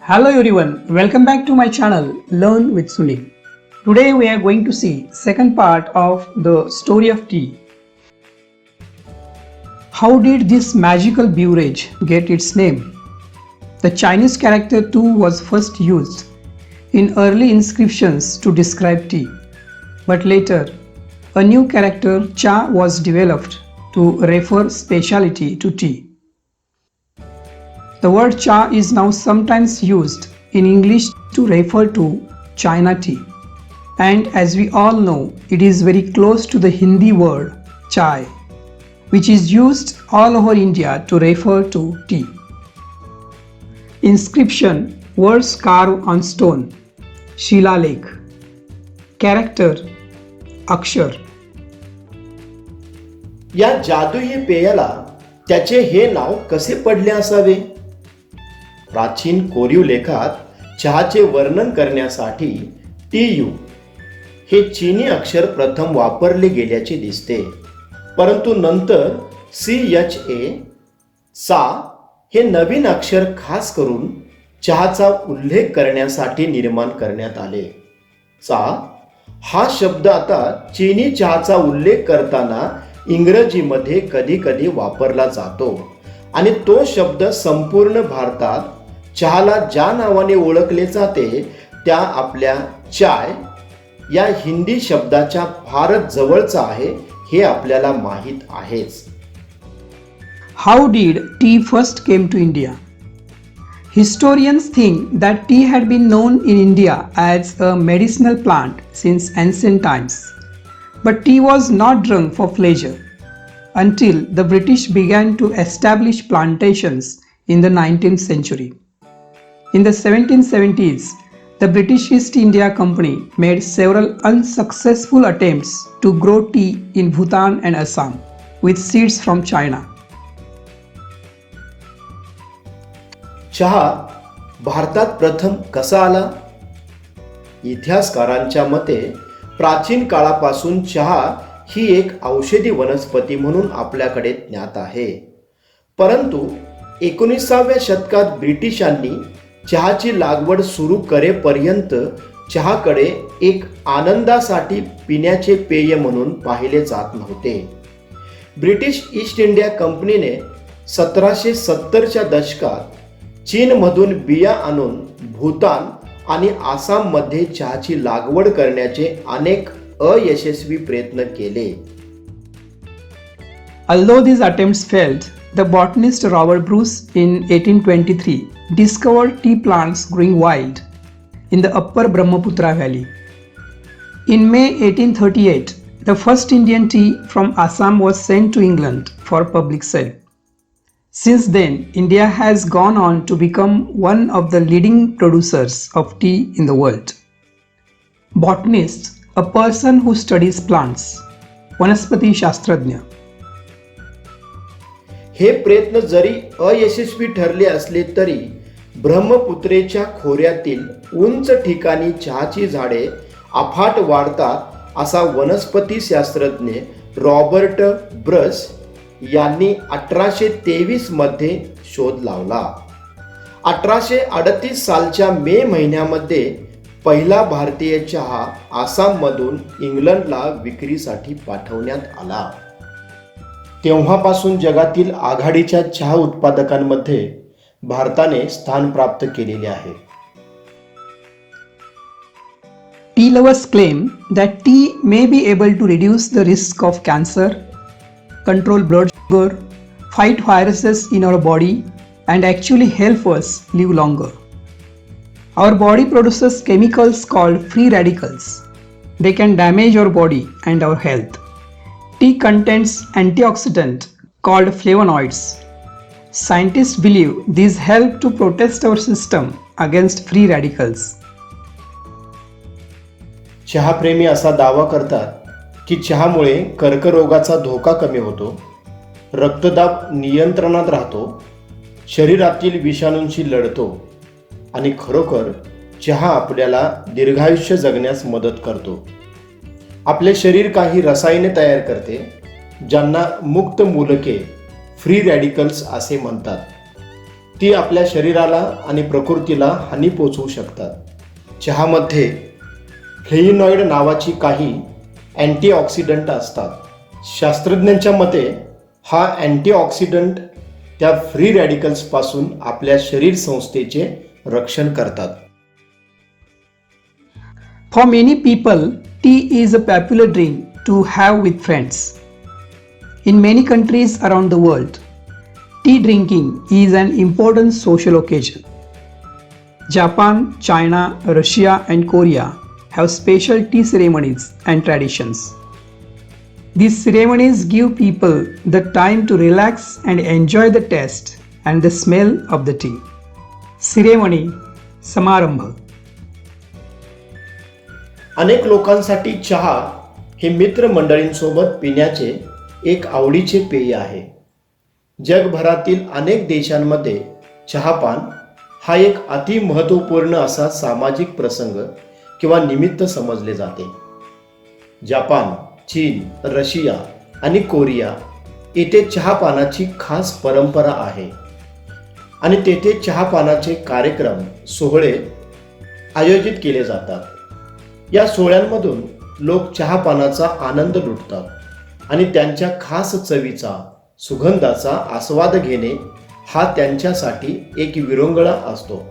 Hello everyone, welcome back to my channel Learn with Sunil. Today we are going to see second part of the story of tea. How did this magical beverage get its name? The Chinese character Tu was first used in early inscriptions to describe tea, but later a new character Cha was developed to refer specialty to tea. The word cha is now sometimes used in English to refer to China tea. And as we all know, it is very close to the Hindi word chai, which is used all over India to refer to tea. Inscription: words carved on stone, Shila Lake. Character: Akshar. या जादुई पेयाला त्याचे हे नाव कसे पडले असावे? प्राचीन कोरीव लेखात चहाचे वर्णन करण्यासाठी TU हे चीनी अक्षर प्रथम वापरले गेल्याचे दिसते, परंतु नंतर CHA सा हे नवीन अक्षर खास करून चहाचा उल्लेख करण्यासाठी निर्माण करण्यात आले. चा हा शब्द आता चीनी चहाचा उल्लेख करताना इंग्रजीमध्ये कधी कधी वापरला जातो आणि तो शब्द संपूर्ण भारतात चहाला ज्या नावाने ओळखले जाते त्या आपल्या चाय या हिंदी शब्दाच्या फारच जवळचा आहे हे आपल्याला माहित आहेच. How did tea first came to India? Historians think that tea had been known in India as a medicinal plant since ancient times. But tea was not drunk for pleasure until the British began to establish plantations in the 19th century. In the 1770s, the British East India Company made several unsuccessful attempts to grow tea in Bhutan and Assam with seeds from China. चहा भारतात प्रथम कसा आला? इतिहासकारांच्या मते प्राचीन काळापासून चहा ही एक औषधी वनस्पती म्हणून आपल्याकडे ज्ञात आहे, परंतु 19व्या शतकात ब्रिटिशांनी चहाची लागवड सुरू करेपर्यंत चहाकडे एक आनंदासाठी पिण्याचे पेय म्हणून पाहिले जात नव्हते. ब्रिटिश ईस्ट इंडिया कंपनीने 1770च्या दशकात चीनमधून बिया आणून भूतान आणि आसाममध्ये चहाची लागवड करण्याचे अनेक अयशस्वी प्रयत्न केले. Although these attempts failed, the botanist Robert Bruce in 1823 discovered tea plants growing wild in the upper Brahmaputra valley. In May 1838, the first Indian tea from Assam was sent to England for public sale. Since then, India has gone on to become one of the leading producers of tea in the world. Botanist, a person who studies plants, Vanaspati Shastrajna. हे प्रयत्न जरी अयशस्वी ठरले असले तरी ब्रह्मपुत्रेच्या खोऱ्यातील उंच ठिकाणी चहाची झाडे अफाट वाढतात असा वनस्पती शास्त्रज्ञ रॉबर्ट ब्रस यांनी 1823 मध्ये शोध लावला. 1838 सालच्या मे महिन्यामध्ये पहिला भारतीय चहा आसाममधून इंग्लंडला विक्रीसाठी पाठवण्यात आला. तेव्हापासून जगातील आघाडीच्या चहा उत्पादकांमध्ये भारताने स्थान प्राप्त केलेले आहे. Tea lovers claim that tea may be able to reduce the risk of cancer, control blood sugar, fight viruses in our body, and actually help us live longer. Our body produces chemicals called free radicals. They can damage our body and our health. Tea contains antioxidants called flavonoids. Scientists believe these help to protect our system against free radicals. चहाप्रेमी असा दावा करतात की चहामुळे कर्करोगाचा धोका कमी होतो, रक्तदाब नियंत्रणात राहतो, शरीरातील विषाणूंशी लढतो आणि खरोखर चहा आपल्याला दीर्घायुष्य जगण्यास मदत करतो. आपले शरीर काही रसायने तयार करते ज्यांना मुक्त मूलके फ्री रॅडिकल्स असे म्हणतात. ती आपल्या शरीराला आणि प्रकृतीला हानी पोचवू शकतात. चहामध्ये फ्लेव्होनॉइड नावाची काही अँटीऑक्सिडंट असतात. शास्त्रज्ञांच्या मते हा अँटीऑक्सिडंट त्या फ्री रॅडिकल्सपासून आपल्या शरीर संस्थेचे रक्षण करतात. For many people, tea is a popular drink to have with friends. In many countries around the world, tea drinking is an important social occasion. Japan, China, Russia, and Korea have special tea ceremonies and traditions. These ceremonies give people the time to relax and enjoy the taste and the smell of the tea. Ceremony, Samarambha. अनेक लोकांसाठी चहा हे मित्रमंडळींसोबत पिण्याचे एक आवडीचे पेय आहे. जगभरातील अनेक देशांमध्ये चहापान हा एक अति महत्त्वपूर्ण असा सामाजिक प्रसंग किंवा निमित्त समजले जाते. जपान, चीन, रशिया आणि कोरिया येथे चहापानाची खास परंपरा आहे आणि तेथे चहापानाचे कार्यक्रम, सोहळे आयोजित केले जातात. या सोहळ्यांमधून लोक चहापानाचा आनंद लुटतात आणि त्यांच्या खास चवीचा, सुगंधाचा आस्वाद घेणे हा त्यांच्यासाठी एक विरंगुळा असतो.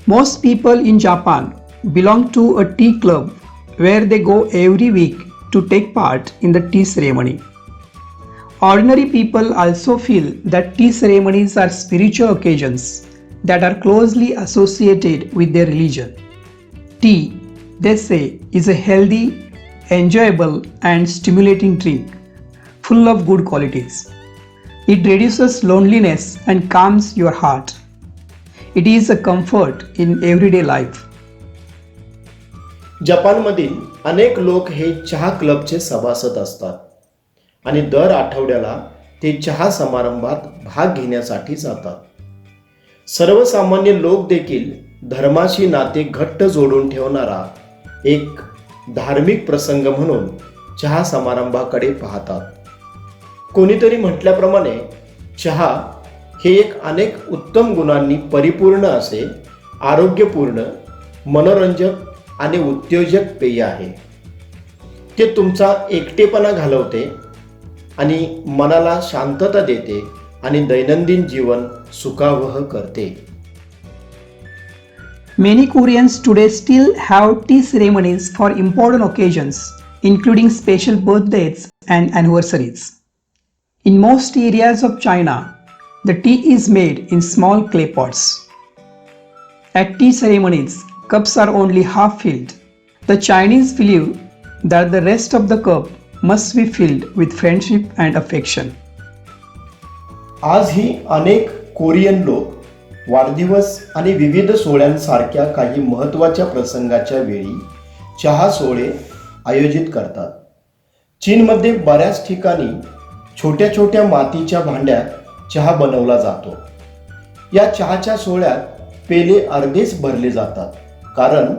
Most people in Japan belong to a tea club where they go every week to take part in the tea ceremony. Ordinary people also feel that tea ceremonies are spiritual occasions that are closely associated with their religion. Tea, they say, is a healthy, enjoyable, and stimulating drink full of good qualities. It reduces loneliness and calms your heart. It is a comfort in everyday life. जपानमधील अनेक लोक हे चहा क्लबचे सभासद असतात आणि दर आठवड्याला ते चहा समारंभात भाग घेण्यासाठी जातात. सर्वसामान्य लोक देखील धर्माशी नाते घट्ट जोडून ठेवणारा एक धार्मिक प्रसंग म्हणून चहा समारंभाकडे पाहतात. कोणीतरी म्हटल्याप्रमाणे चहा हे एक अनेक उत्तम गुणांनी परिपूर्ण असे आरोग्यपूर्ण, मनोरंजक आणि उत्तेजक पेय आहे. ते तुमचा एकटेपणा घालवते आणि मनाला शांतता देते आणि दैनंदिन जीवन सुखावह करते. Many Koreans today still have tea ceremonies for important occasions, including special birthdays and anniversaries. In most areas of China, the tea is made in small clay pots. At tea ceremonies, cups are only half filled. The Chinese believe that the rest of the cup must be filled with friendship and affection. आजही अनेक Korean लोक वाढदिवस आणि विविध सोहळ्यांसारख्या काही महत्त्वाच्या प्रसंगाच्या वेळी चहा सोहळे आयोजित करतात. चीनमध्ये बऱ्याच ठिकाणी छोट्या छोट्या मातीच्या भांड्यात चहा बनवला जातो. या चहाच्या सोहळ्यात पेले अर्धेच भरले जातात, कारण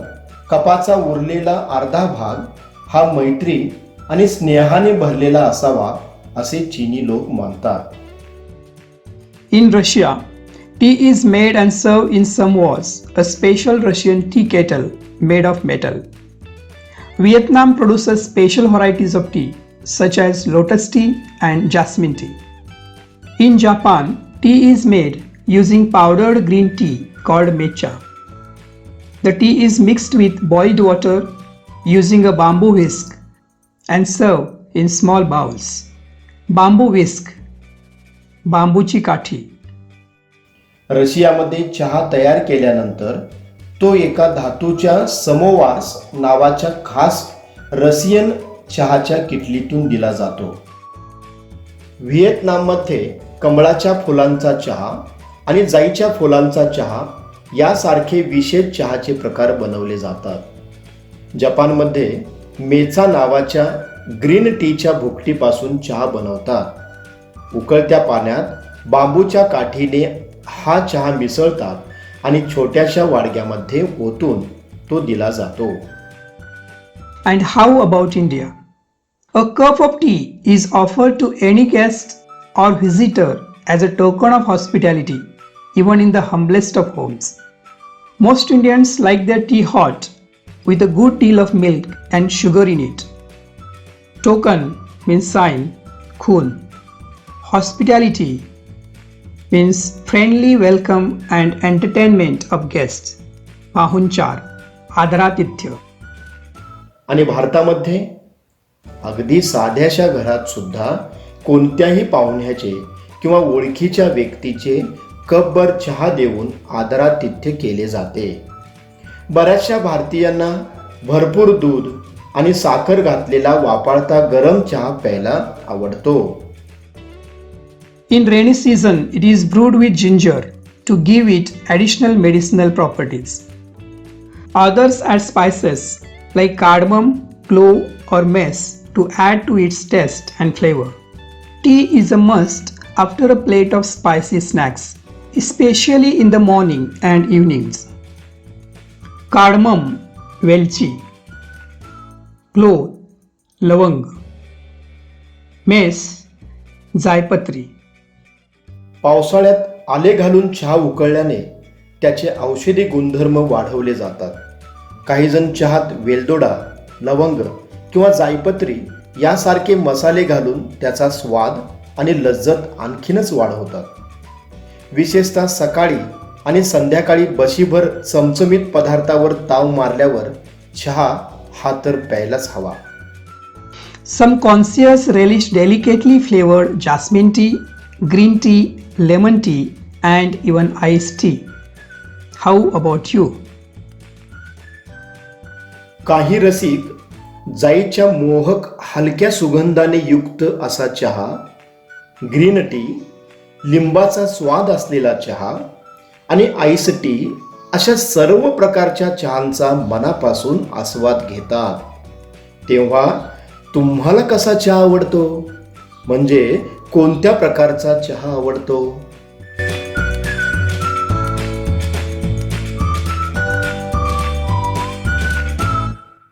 कपाचा उरलेला अर्धा भाग हा मैत्री आणि स्नेहाने भरलेला असावा असे चीनी लोक मानतात. In Russia, tea is made and served in samovars, a special Russian tea kettle made of metal. Vietnam produces special varieties of tea, such as lotus tea and jasmine tea. In Japan, tea is made using powdered green tea called matcha. The tea is mixed with boiled water using a bamboo whisk and served in small bowls. Bamboo whisk, बांबूची काठी. रशियामध्ये चहा तयार केल्यानंतर तो एका धातूच्या समोवार्स नावाच्या खास रशियन चहाच्या किटलीतून दिला जातो. व्हिएतनाममध्ये कमळाच्या फुलांचा चहा आणि जाईच्या फुलांचा चहा यासारखे विशेष चहाचे प्रकार बनवले जातात. जपानमध्ये मेचा नावाच्या ग्रीन टीच्या भुकटीपासून चहा बनवतात. उकळत्या पाण्यात बांबूच्या काठीने हा चहा मिसळतात आणि छोट्याशा वाडग्यामध्ये ओतून तो दिला जातो. And how about India? A cup of tea is offered to any guest or visitor as a token of hospitality, even in the humblest of homes. Most Indians like their tea hot, with a good deal of milk and sugar in it. Token means sign, khun. Hospitality means friendly welcome and entertainment of guests. पाहुणचार, आदरातिथ्य. आणि भारतामध्ये अगदी साध्याशा घरात सुद्धा कोणत्याही पाहुण्याचे किंवा ओळखीच्या व्यक्तीचे कपभर चहा देऊन आदरातिथ्य केले जाते. बऱ्याचशा भारतीयांना भरपूर दूध आणि साखर घातलेला वापाळता गरम चहा प्यायला आवडतो. In rainy season, it is brewed with ginger to give it additional medicinal properties. Others add spices like cardamom, clove, or mace to add to its taste and flavor. Tea is a must after a plate of spicy snacks, especially in the morning and evenings. Cardamom, welchi. Clove, lavang. Mace, जायपत्री. पावसाळ्यात आले घालून चहा उकळल्याने त्याचे औषधी गुणधर्म वाढवले जातात. काही जण चहात वेलदोडा, लवंग किंवा जायपत्री यासारखे मसाले घालून त्याचा स्वाद आणि लज्जत आणखीनच वाढवतात. विशेषतः सकाळी आणि संध्याकाळी बशीभर चमचमीत पदार्थावर ताव मारल्यावर चहा हा तर प्यायलाच हवा. Some connoisseurs relish delicately flavored jasmine tea, green tea, lemon tea, and even iced tea. How about you? काही रसिक जाईच्या मोहक हलक्या सुगंधाने युक्त असा चहा, ग्रीन टी, लिंबाचा स्वाद असलेला चहा आणि आईस टी अशा सर्व प्रकारच्या चहांचा मनापासून आस्वाद घेतात. तेव्हा तुम्हाला कसा चहा आवडतो? म्हणजे कोणत्या प्रकारचा चहा आवडतो?